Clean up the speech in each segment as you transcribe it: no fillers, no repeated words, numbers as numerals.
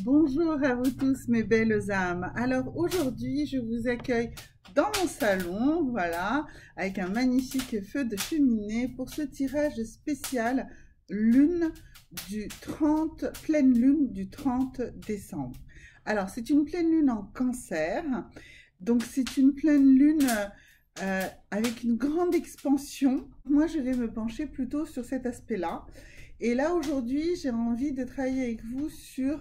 Bonjour à vous tous mes belles âmes. Alors aujourd'hui je vous accueille dans mon salon, voilà, avec un magnifique feu de cheminée pour ce tirage spécial lune du 30, pleine lune du 30 décembre. Alors c'est une pleine lune en Cancer, donc c'est une pleine lune avec une grande expansion. Moi je vais me pencher plutôt sur cet aspect-là. Et là, aujourd'hui, j'ai envie de travailler avec vous sur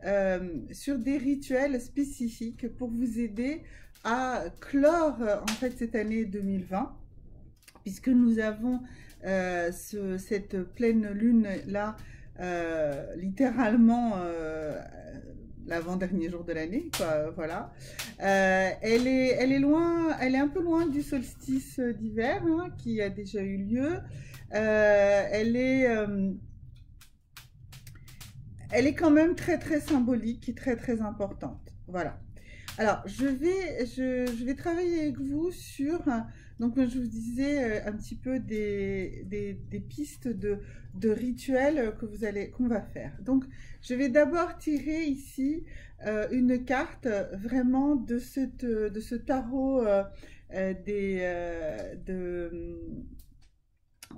des rituels spécifiques pour vous aider à clore en fait cette année 2020, puisque nous avons cette pleine lune-là, littéralement l'avant-dernier jour de l'année, quoi, voilà. Elle est loin, elle est un peu loin du solstice d'hiver, hein, qui a déjà eu lieu. Elle est quand même très symbolique et très importante. Voilà. Alors, je vais travailler avec vous sur, donc je vous disais un petit peu des pistes de rituels qu'on va faire. Donc, je vais d'abord tirer ici une carte vraiment de ce tarot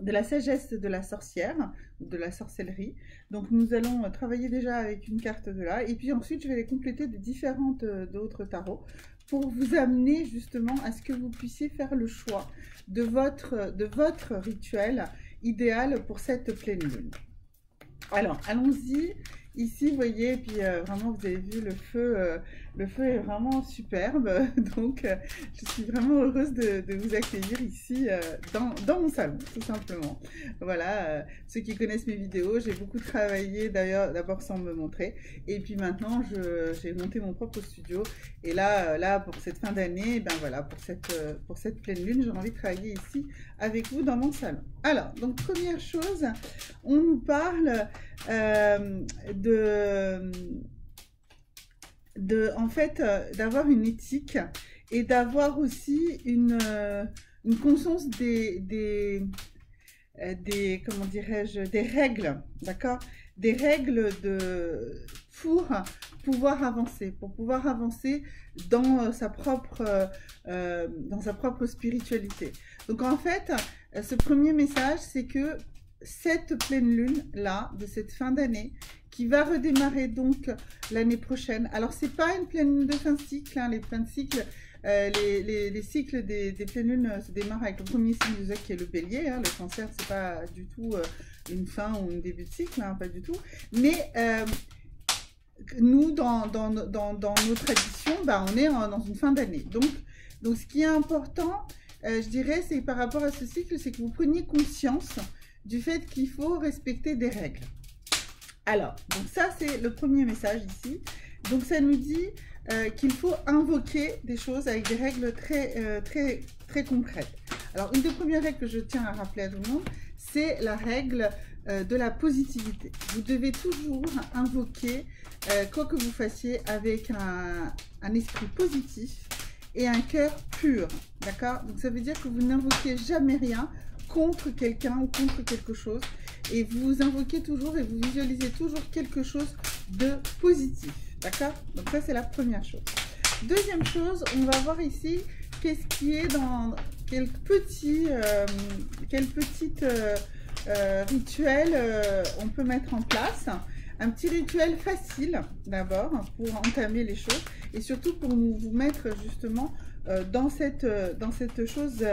de la sagesse de la sorcière, de la sorcellerie. Donc nous allons travailler déjà avec une carte de là, et puis ensuite je vais les compléter de différentes d'autres tarots pour vous amener justement à ce que vous puissiez faire le choix de votre rituel idéal pour cette pleine lune. Alors allons-y. Ici, vous voyez, et puis vraiment, vous avez vu le feu est vraiment superbe. Donc, je suis vraiment heureuse de vous accueillir ici dans mon salon, tout simplement. Voilà, ceux qui connaissent mes vidéos, j'ai beaucoup travaillé d'ailleurs, d'abord sans me montrer. Et puis maintenant, j'ai monté mon propre studio. Et là pour cette fin d'année, ben voilà, pour cette pleine lune, j'ai envie de travailler ici avec vous dans mon salon. Alors, donc, première chose, on nous parle en fait, d'avoir une éthique et d'avoir aussi une conscience comment dirais-je, des règles, d'accord, des règles pour pouvoir avancer, dans sa propre spiritualité. Donc en fait, ce premier message, c'est que cette pleine lune là de cette fin d'année qui va redémarrer donc l'année prochaine. Alors c'est pas une pleine lune de fin de cycle, hein, les pleins de cycle, les cycles des pleines lunes se démarrent avec le premier signe du zodiaque qui est le bélier, hein. Le cancer c'est pas du tout une fin ou un début de cycle, hein, pas du tout, mais nous dans nos traditions, bah, on est dans une fin d'année, donc ce qui est important, je dirais, c'est par rapport à ce cycle, c'est que vous preniez conscience du fait qu'il faut respecter des règles. Alors, donc ça c'est le premier message ici. Donc ça nous dit qu'il faut invoquer des choses avec des règles très concrètes. Alors une des premières règles que je tiens à rappeler à tout le monde, c'est la règle de la positivité. Vous devez toujours invoquer, quoi que vous fassiez, avec un esprit positif et un cœur pur, d'accord? Donc ça veut dire que vous n'invoquez jamais rien contre quelqu'un ou contre quelque chose, et vous invoquez toujours et vous visualisez toujours quelque chose de positif, d'accord? Donc ça c'est la première chose. Deuxième chose, on va voir ici qu'est-ce qui est dans quel petit rituel on peut mettre en place. Un petit rituel facile d'abord pour entamer les choses et surtout pour vous mettre justement dans cette chose,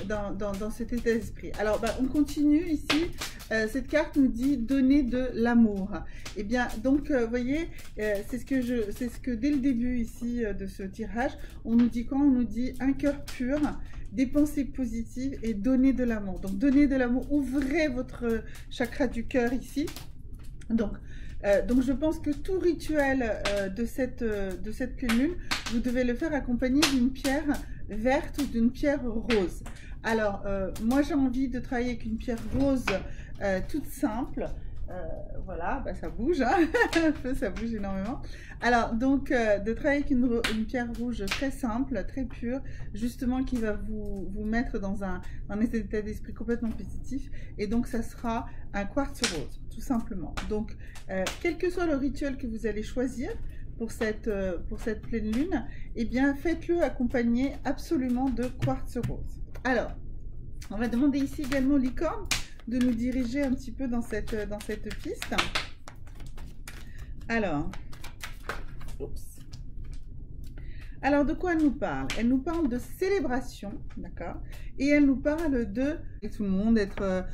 dans cet état d'esprit. Alors, bah, on continue ici. Cette carte nous dit donner de l'amour. Et bien, donc, vous voyez, c'est ce que dès le début ici de ce tirage, on nous dit quand on nous dit un cœur pur, des pensées positives et donner de l'amour. Donc, donner de l'amour, ouvrez votre chakra du cœur ici. Donc je pense que tout rituel de cette pleine lune, vous devez le faire accompagné d'une pierre verte ou d'une pierre rose. Alors, moi j'ai envie de travailler avec une pierre rose toute simple. Voilà, bah, ça bouge, hein. Ça bouge énormément. Alors, donc, de travailler avec une pierre rouge très simple, très pure, justement, qui va vous mettre dans un état d'esprit complètement positif. Et donc, ça sera un quartz rose, tout simplement. Donc, quel que soit le rituel que vous allez choisir pour cette pleine lune, eh bien, faites-le accompagner absolument de quartz rose. Alors, on va demander ici également aux licornes de nous diriger un petit peu dans cette piste. Alors, alors, de quoi elle nous parle? Elle nous parle de célébration, d'accord? Et elle nous parle de tout le monde être...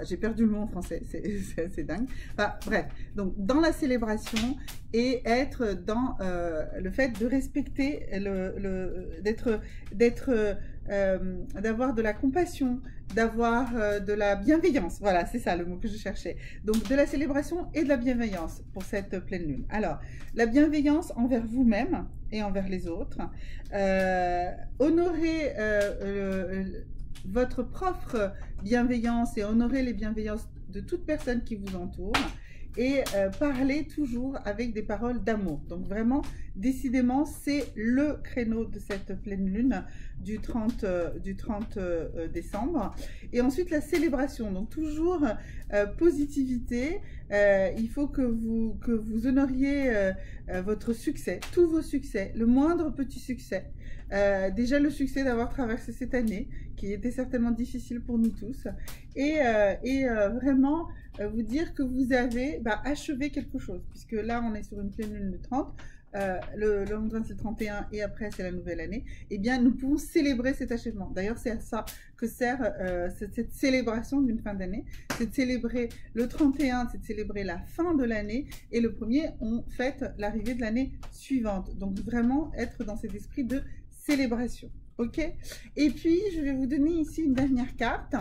j'ai perdu le mot en français, c'est assez dingue. Enfin, bref, donc dans la célébration et être dans le fait de respecter, d'avoir de la compassion, d'avoir de la bienveillance. Voilà, c'est ça le mot que je cherchais. Donc, de la célébration et de la bienveillance pour cette pleine lune. Alors, la bienveillance envers vous-même et envers les autres. Honorer votre propre bienveillance et honorer les bienveillances de toute personne qui vous entoure. Et parler toujours avec des paroles d'amour. Donc vraiment, décidément, c'est le créneau de cette pleine lune du 30 décembre. Et ensuite, la célébration. Donc toujours positivité. Il faut que vous honoriez votre succès, tous vos succès, le moindre petit succès. Déjà le succès d'avoir traversé cette année, qui était certainement difficile pour nous tous. Et vraiment... vous dire que vous avez achevé quelque chose, puisque là on est sur une pleine lune de 30, le lendemain c'est le 31 et après c'est la nouvelle année, et bien nous pouvons célébrer cet achèvement. D'ailleurs c'est à ça que sert cette célébration d'une fin d'année, c'est de célébrer le 31, c'est de célébrer la fin de l'année, et le premier on fête l'arrivée de l'année suivante. Donc vraiment être dans cet esprit de célébration, ok? Et puis je vais vous donner ici une dernière carte,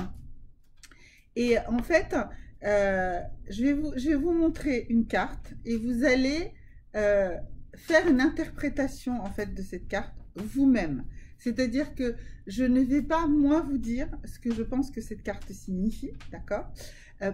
et en fait je vais vous montrer une carte et vous allez faire une interprétation en fait de cette carte vous-même. C'est-à-dire que je ne vais pas moi vous dire ce que je pense que cette carte signifie, d'accord?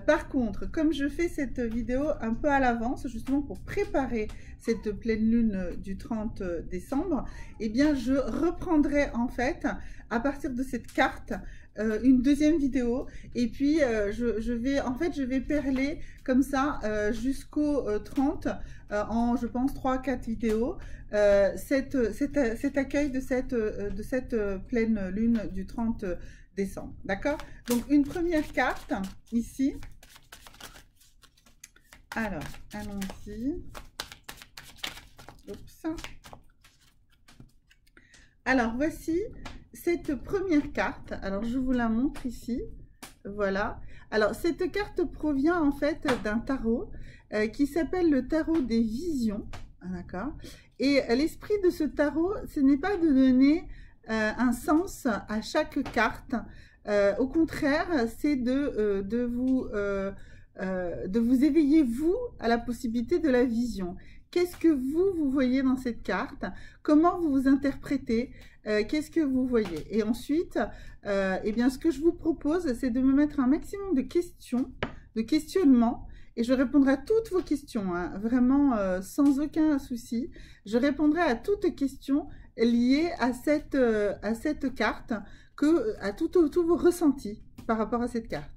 Par contre, comme je fais cette vidéo un peu à l'avance, justement pour préparer cette pleine lune du 30 décembre, eh bien je reprendrai en fait à partir de cette carte une deuxième vidéo, et puis je vais perler comme ça jusqu'au 30 en je pense 3-4 vidéos cet accueil de cette pleine lune du 30 décembre, d'accord? Donc une première carte ici. Alors allons-y. Oups. Alors voici cette première carte. Alors je vous la montre ici. Voilà. Alors cette carte provient en fait d'un tarot qui s'appelle le tarot des visions. D'accord. Et l'esprit de ce tarot, ce n'est pas de donner un sens à chaque carte. Au contraire, c'est de vous éveiller vous à la possibilité de la vision. Qu'est-ce que vous voyez dans cette carte? Comment vous vous interprétez? Qu'est-ce que vous voyez? Et ensuite, eh bien, ce que je vous propose, c'est de me mettre un maximum de questions, de questionnements, et je répondrai à toutes vos questions, hein, vraiment sans aucun souci. Je répondrai à toutes questions liées à cette carte, à tous vos ressentis par rapport à cette carte.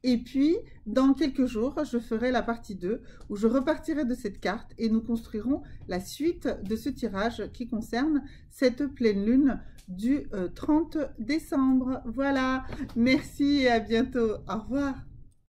Et puis, dans quelques jours, je ferai la partie 2 où je repartirai de cette carte et nous construirons la suite de ce tirage qui concerne cette pleine lune du 30 décembre. Voilà, merci et à bientôt. Au revoir.